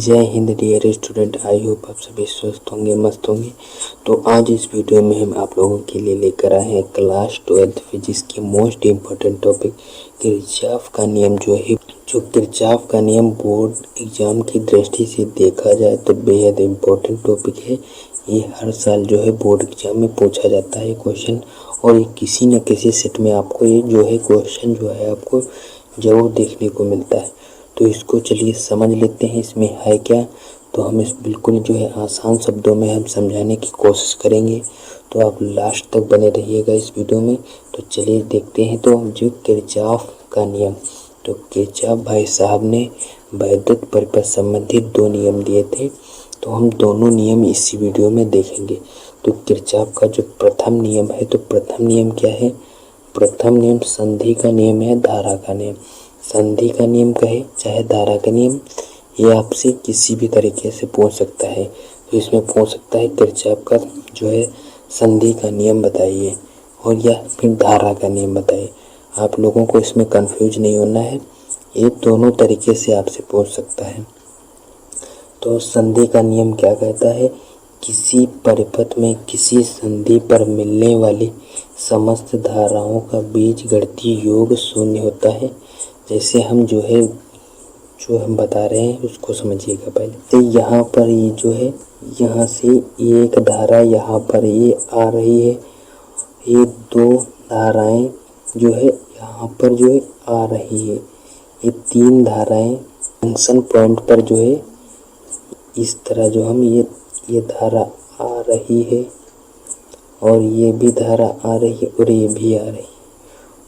जय Hind dear student. I hope आप सभी स्वस्थ होंगे, मस्त होंगे। तो आज इस वीडियो में हम आप लोगों के लिए लेकर आए हैं क्लास 12 फिजिक्स के मोस्ट इम्पोर्टेंट टॉपिक किरचॉफ का नियम। जो किरचॉफ का नियम बोर्ड एग्जाम की दृष्टि से देखा जाए तो बेहद इम्पोर्टेंट टॉपिक है। ये हर साल बोर्ड एग्जाम में पूछा जाता है क्वेश्चन, और ये किसी न किसी सेट में आपको ये क्वेश्चन आपको जरूर देखने को मिलता है। तो इसको चलिए समझ लेते हैं इसमें है क्या। तो हम इस बिल्कुल आसान शब्दों में हम समझाने की कोशिश करेंगे, तो आप लास्ट तक बने रहिएगा इस वीडियो में। तो चलिए देखते हैं। तो जो किरचॉफ का नियम, तो किरचॉफ भाई साहब ने वैद्युत परिपथ संबंधित दो नियम दिए थे, तो हम दोनों नियम इसी वीडियो में देखेंगे। तो किरचॉफ का जो प्रथम नियम है, तो प्रथम नियम क्या है? प्रथम नियम संधि का नियम है, धारा का नियम। संधि का नियम कहे चाहे धारा का नियम, ये आपसे किसी भी तरीके से पूछ सकता है। तो इसमें पूछ सकता है किरचॉफ का संधि का नियम बताइए, और या फिर धारा का नियम बताइए। आप लोगों को इसमें कंफ्यूज नहीं होना है, ये दोनों तरीके से आपसे पूछ सकता है। तो संधि का नियम क्या कहता है? किसी परिपथ में किसी संधि पर मिलने वाली समस्त धाराओं का बीजगणितीय योग शून्य होता है। जैसे हम जो हम बता रहे हैं उसको समझिएगा पहले। तो यहाँ पर ये यहाँ से एक धारा यहाँ पर ये आ रही है, ये दो धाराएं यहाँ पर आ रही है, ये तीन धाराएं जंक्शन पॉइंट पर इस तरह हम ये धारा आ रही है, और ये भी धारा आ रही है, और ये भी आ रही है,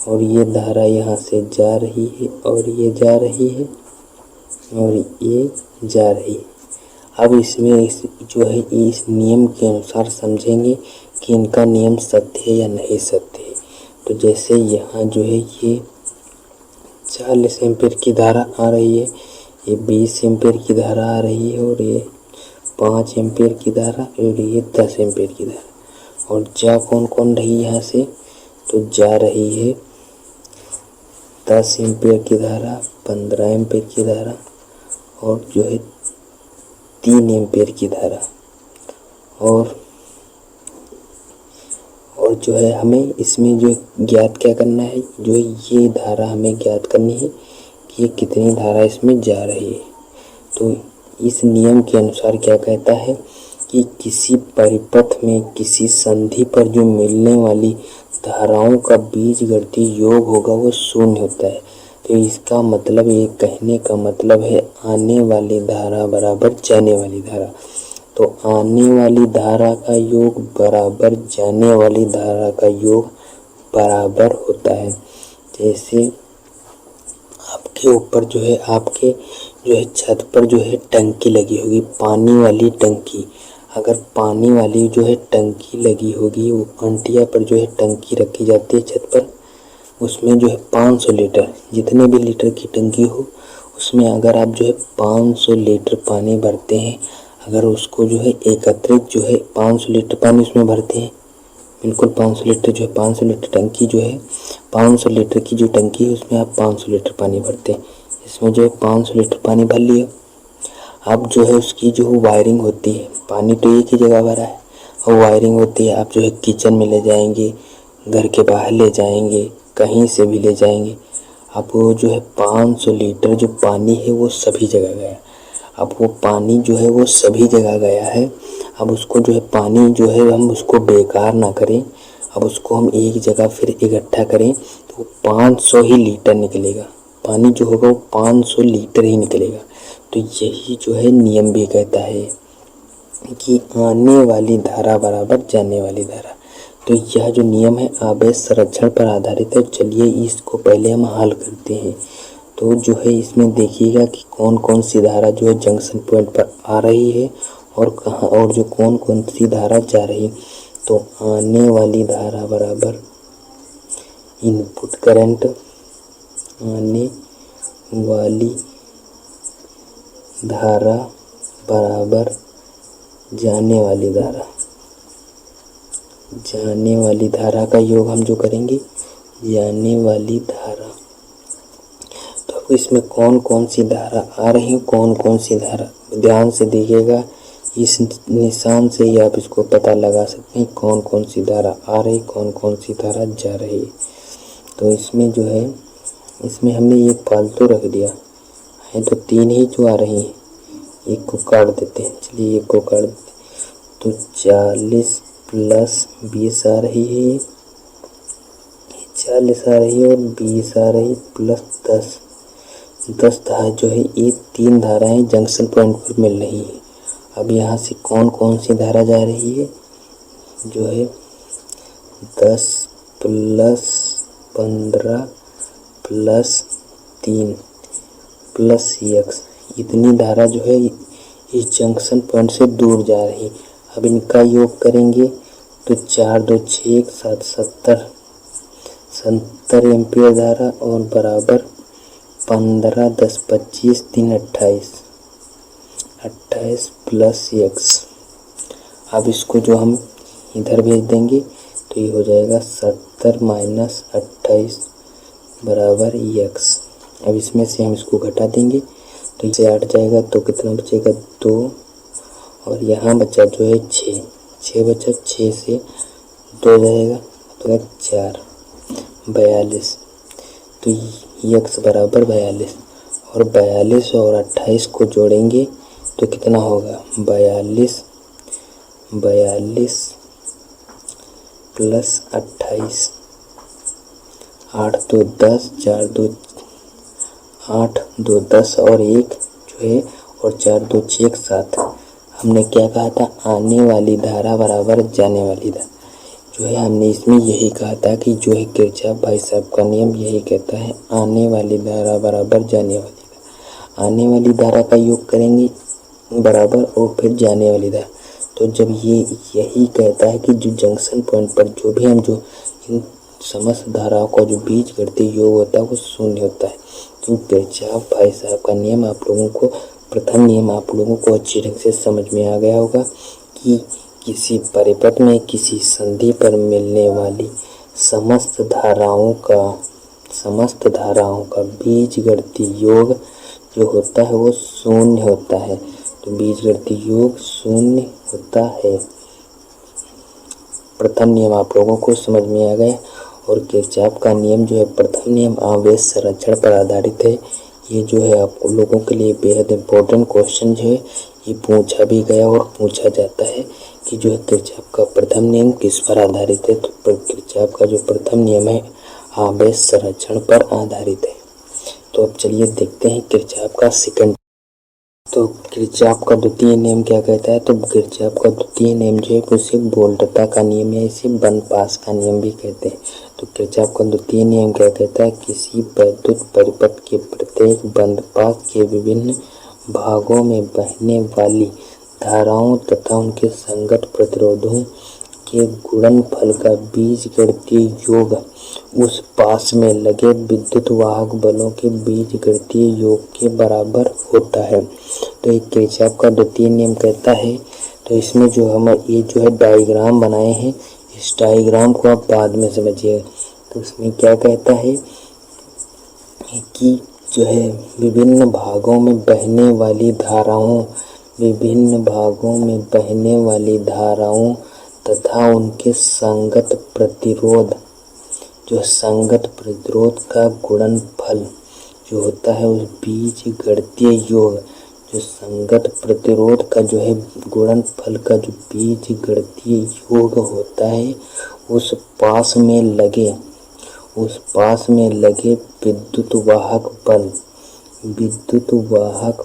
और ये धारा यहाँ से जा रही है, और ये जा रही है, और ये जा रही है। अब इसमें इस नियम के अनुसार समझेंगे कि इनका नियम सत्य है या नहीं सत्य है। तो जैसे यहाँ ये 40 एम्पीयर की धारा आ रही है, ये 20 एम्पीयर की धारा आ रही है, और ये 5 एम्पीयर की धारा, और ये 10 एम्पीयर की धारा। और जा कौन कौन रही यहाँ से? तो जा रही है 10 एम्पीयर की धारा, 15 एम्पीयर की धारा, और 3 एम्पीयर की धारा। और हमें इसमें ज्ञात क्या करना है? ये धारा हमें ज्ञात करनी है कि ये कितनी धारा इसमें जा रही है। तो इस नियम के अनुसार क्या कहता है कि किसी परिपथ में किसी संधि पर जो मिलने वाली धाराओं का बीजगणितीय योग होगा वो शून्य होता है। तो इसका मतलब, ये कहने का मतलब है आने वाली धारा बराबर जाने वाली धारा। तो आने वाली धारा का योग बराबर जाने वाली धारा का योग बराबर होता है। जैसे आपके ऊपर आपके छत पर टंकी लगी होगी, पानी वाली टंकी। अगर पानी वाली टंकी लगी होगी, वो अंटिया पर टंकी रखी जाती है छत पर, उसमें 500 लीटर, जितने भी लीटर की टंकी हो उसमें अगर आप 500 लीटर पानी भरते हैं, अगर उसको एकत्रित 500 लीटर पानी उसमें भरते हैं, बिल्कुल 500 लीटर 500 लीटर टंकी 500 लीटर की टंकी है, उसमें आप 500 लीटर पानी भरते हैं। इसमें 500 लीटर पानी भर लिया। अब उसकी वायरिंग होती है, पानी तो एक ही जगह भरा है, और वायरिंग होती है। आप किचन में ले जाएंगे, घर के बाहर ले जाएंगे, कहीं से भी ले जाएंगे। अब वो 500 लीटर पानी है वो सभी जगह गया। अब वो पानी वो सभी जगह गया है। अब उसको पानी हम उसको बेकार ना करें, अब उसको हम एक जगह फिर इकट्ठा करें, तो 500 ही लीटर निकलेगा। पानी होगा वो 500 लीटर ही निकलेगा। तो यही नियम भी कहता है कि आने वाली धारा बराबर जाने वाली धारा। तो यह नियम है आवेश संरक्षण पर आधारित है। चलिए इसको पहले हम हल करते हैं। तो इसमें देखिएगा कि कौन कौन सी धारा जंक्शन पॉइंट पर आ रही है, और कहाँ, और कौन कौन सी धारा जा रही है। तो आने वाली धारा बराबर इनपुट करंट, आने वाली धारा बराबर जाने वाली धारा। जाने वाली धारा का योग हम करेंगे, जाने वाली धारा। तो इसमें कौन कौन सी धारा आ रही है, कौन कौन सी धारा ध्यान से देखिएगा, इस निशान से ही आप इसको पता लगा सकते हैं कौन कौन सी धारा आ रही, कौन कौन सी धारा जा रही। तो इसमें जो है, इसमें हमने ये फालतू रख दिया है, तो 3 ही जो आ रही हैं, एक को काट देते हैं। चलिए एक को काट देते, तो 40 प्लस 20 आ रही है, 40 आ रही है और 20 आ रही प्लस 10 धारा जो है, ये 3 धाराएं जंक्शन पॉइंट पर मिल रही है। अब यहाँ से कौन कौन सी धारा जा रही है, जो है 10 प्लस 15 प्लस 3 प्लस x, इतनी धारा जो है इस जंक्शन पॉइंट से दूर जा रही। अब इनका योग करेंगे तो 4 2 6 7 70 एम्पियर धारा और बराबर 15 10 25 3 28 प्लस x। अब इसको जो हम इधर भेज देंगे तो ये हो जाएगा 70 माइनस 28 बराबर x। अब इसमें से हम इसको घटा देंगे तो इसे 8 जाएगा, तो कितना बचेगा 2 और यहाँ बचा जो है 6 बचा, 6 से 2 जाएगा तो 4 42। तो x बराबर 42 और 42 और 28 को जोड़ेंगे तो कितना होगा 42 प्लस 28, 8 2 10 4 2 8 2 10 और 1 जो है और 4 2 6 7। हमने क्या कहा था, आने वाली धारा बराबर जाने वाली धारा, जो है हमने इसमें यही कहा था कि जो है किरचॉफ भाई साहब का नियम यही कहता है, आने वाली धारा बराबर जाने वाली धारा। आने वाली धारा का योग करेंगे बराबर और फिर जाने वाली धारा। तो जब ये यही कहता है कि जो जंक्शन पॉइंट पर जो भी हम जो इन समस्त धाराओं का जो बीजगणितीय योग होता है वो शून्य होता है। तो किरचॉफ भाई साहब का नियम आप लोगों को, प्रथम नियम आप लोगों को अच्छी ढंग से समझ में आ गया होगा कि किसी परिपथ में किसी संधि पर मिलने वाली समस्त धाराओं का बीजगणितीय योग जो होता है वो शून्य होता है। तो बीजगणितीय योग शून्य होता है। प्रथम नियम आप लोगों को समझ में आ गया। और किरचॉफ का नियम जो है, प्रथम नियम आवेश संरक्षण पर आधारित है। ये जो है आप लोगों के लिए बेहद इम्पोर्टेंट क्वेश्चन जो है ये पूछा भी गया और पूछा जाता है कि जो है किरचॉफ का प्रथम नियम किस पर आधारित है। तो किरचॉफ का जो प्रथम नियम है आवेश संरक्षण पर आधारित है। तो अब चलिए देखते हैं किरचॉफ का सेकंड। तो किरचॉफ का द्वितीय नियम क्या कहता है, तो किरचॉफ का द्वितीय नियम जो है उसे वोल्टता का नियम या इसे बंद पास का नियम भी कहते हैं। तो किरचॉफ का द्वितीय नियम क्या कहता है, किसी वैद्युत परिपथ के प्रत्येक बंद पास के विभिन्न भागों में बहने वाली धाराओं तथा उनके संगत प्रतिरोधों के गुणनफल का बीजगणितीय योग उस पास में लगे विद्युत वाहक बलों के बीजगणितीय योग के बराबर होता है। तो एक किरचॉफ का द्वितीय नियम कहता है। तो इसमें जो हम ये जो है डायग्राम बनाए हैं, इस डायग्राम को आप बाद में समझिए। तो इसमें क्या कहता है कि जो है विभिन्न भागों में बहने वाली धाराओं तथा उनके संगत प्रतिरोध का गुणनफल जो होता है उस बीजगणितीय योग, जो संगत प्रतिरोध का जो है गुणनफल का जो बीजगणितीय योग होता है उस पास में लगे विद्युत वाहक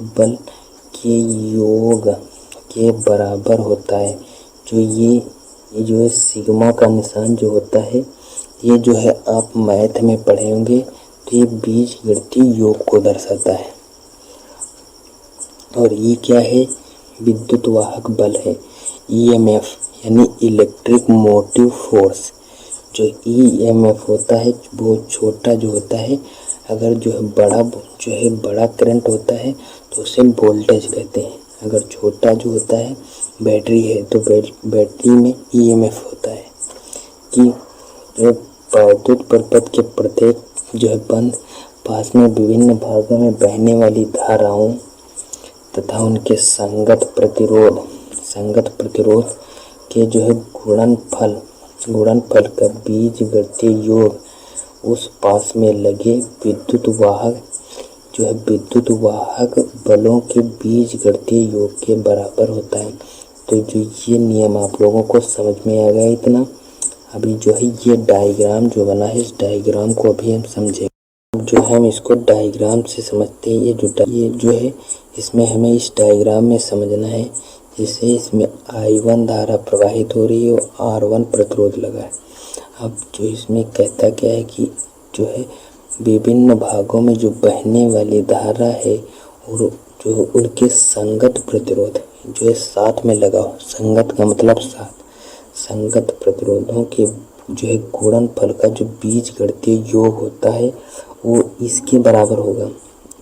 बल के योग के बराबर होता है। जो ये जो है सिग्मा का निशान जो होता है, ये जो है आप मैथ में पढ़े होंगे, तो ये बीजगणितीय योग को दर्शाता है। और ये क्या है, विद्युत वाहक बल है। ईएमएफ यानी इलेक्ट्रिक मोटिव फोर्स, जो ईएमएफ होता है वो छोटा जो होता है, अगर जो है बड़ा करंट होता है तो उसे वोल्टेज कहते हैं। अगर छोटा जो होता है बैटरी है तो बैटरी में ईएमएफ होता है। कि वैद्युत परिपथ के प्रत्येक जो है बंद पास में विभिन्न भागों में बहने वाली धाराओं तथा उनके संगत प्रतिरोध के जो है गुणनफल का बीजगणितीय योग उस पास में लगे विद्युत वाहक बलों के बीजगणितीय योग के बराबर होता है। तो जो ये नियम आप लोगों को समझ में आ गया इतना। अभी जो है ये डायग्राम जो बना है, इस डायग्राम को अभी हम समझेंगे। जो है हम इसको डायग्राम से समझते हैं। ये जो है इसमें हमें इस डायग्राम में समझना है। जैसे इसमें I1 धारा प्रवाहित हो रही है और R1 प्रतिरोध लगा है। अब जो इसमें कहता क्या है कि जो है विभिन्न भागों में जो बहने वाली धारा है और जो उनके संगत प्रतिरोध जो है साथ में लगा हो। संगत का मतलब साथ। संगत प्रतिरोधों के जो है गुणनफल का जो बीजगणितीय योग होता है वो इसके बराबर होगा।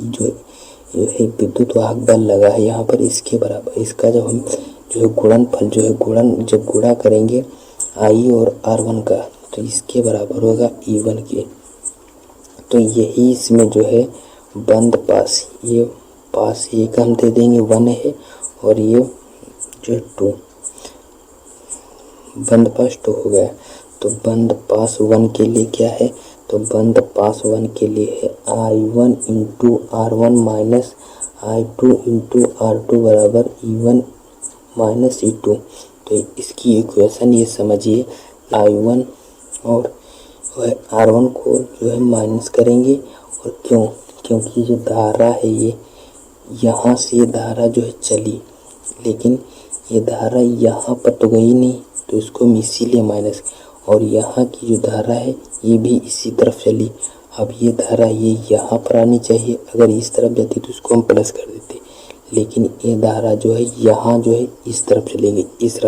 जो है विद्युत वाहक बल लगा है यहाँ पर, इसके बराबर। इसका जब हम जो है गुणनफल जो है जब गुणा करेंगे I और R1 का, तो इसके बराबर होगा E1 के। तो यही इसमें जो है बंद पास, ये पास ये का हम दे देंगे 1 है और ये जो 2, बंद पास 2 हो गया। तो बंद पास 1 के लिए क्या है, तो बंद पास 1 के लिए है I1 into R1 minus I2 into R2 बराबर E1 माइनस E2। तो इसकी इक्वेशन ये समझिए, I1 और R1 को जो है माइनस करेंगे। और क्योंकि जो धारा है ये यहाँ से ये धारा जो है चली, लेकिन ये धारा यहाँ पर तो गई नहीं, तो इसको हम इसीलिए माइनस। और यहाँ की जो धारा है ये भी इसी तरफ चली। अब ये धारा ये यहाँ पर आनी चाहिए, अगर इस तरफ जाती तो इसको हम प्लस कर देते, लेकिन ये धारा जो है यहाँ जो है इस तरफ चली गई, इस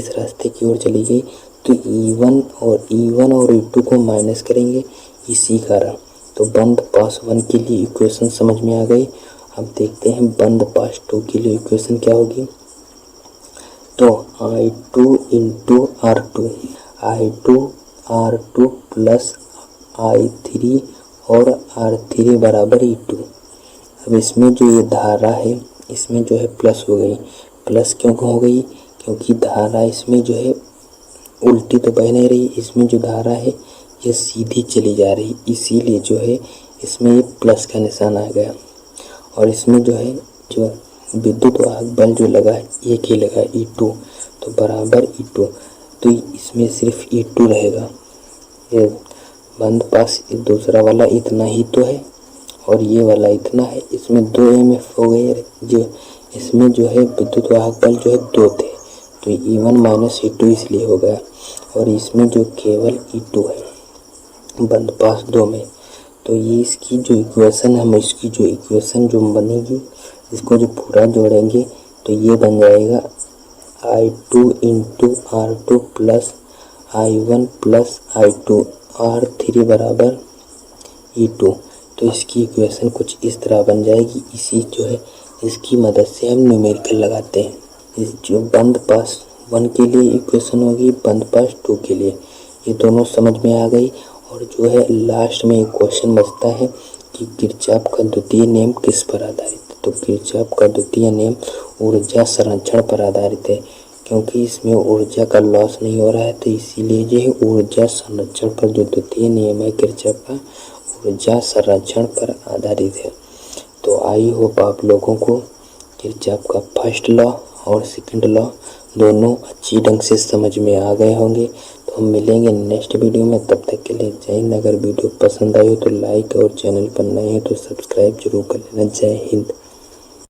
रास्ते की ओर चली गई। तो E1 और E2 को माइनस करेंगे इसी कारण। तो बंद पास 1 के लिए इक्वेशन समझ में आ गई। अब देखते हैं बंद पास 2 के लिए इक्वेशन क्या होगी। तो I2 into R2 plus I3 और R3 बराबर E2। अब इसमें जो ये धारा है इसमें जो है प्लस हो गई। प्लस क्यों हो गई, क्योंकि धारा इसमें जो है उल्टी तो बह नहीं रही, इसमें जो धारा है ये सीधी चली जा रही, इसीलिए जो है इसमें ये प्लस का निशान आ गया। और इसमें जो है जो विद्युत वाहक बल जो लगा है एक ही लगा E2, तो बराबर E2। तो इसमें सिर्फ E2 रहेगा। ये बंद पास दूसरा वाला इतना ही तो है और ये वाला इतना है, इसमें 2 MF हो गए। जो इसमें जो है विद्युत वाहक बल जो है 2 थे, तो E1 माइनस E2 इसलिए हो गया। और इसमें जो केवल E2 है बंद पास 2 में। तो ये इसकी जो इक्वेशन हम इसकी जो इक्वेशन जो बनेगी, इसको जो पूरा जोड़ेंगे तो ये बन जाएगा I2 into R2 plus I1 plus I2 R3 बराबर E2। तो इसकी इक्वेशन कुछ इस तरह बन जाएगी। इसी जो है इसकी मदद से हम न्यूमेरिकल लगाते हैं। इस जो बंद पास 1 के लिए इक्वेशन होगी, बंद पास 2 के लिए, ये दोनों समझ में आ गई। और जो है लास्ट में एक क्वेश्चन बचता है कि किरचॉफ का द्वितीय नियम किस पर आधारित है। तो किरचॉफ का द्वितीय नियम ऊर्जा संरक्षण पर आधारित है, क्योंकि इसमें ऊर्जा का लॉस नहीं हो रहा है, तो इसीलिए जो है ऊर्जा संरक्षण पर जो द्वितीय नियम है किरचॉफ का, ऊर्जा संरक्षण पर आधारित है। तो आई होप आप लोगों को किरचॉफ का फर्स्ट लॉ और सेकंड लॉ दोनों अच्छी ढंग से समझ में आ गए होंगे। तो हम मिलेंगे नेक्स्ट वीडियो में, तब तक के लिए जय हिंद। अगर वीडियो पसंद आई हो तो लाइक और चैनल पर नए हो तो सब्सक्राइब जरूर कर लेना। जय हिंद।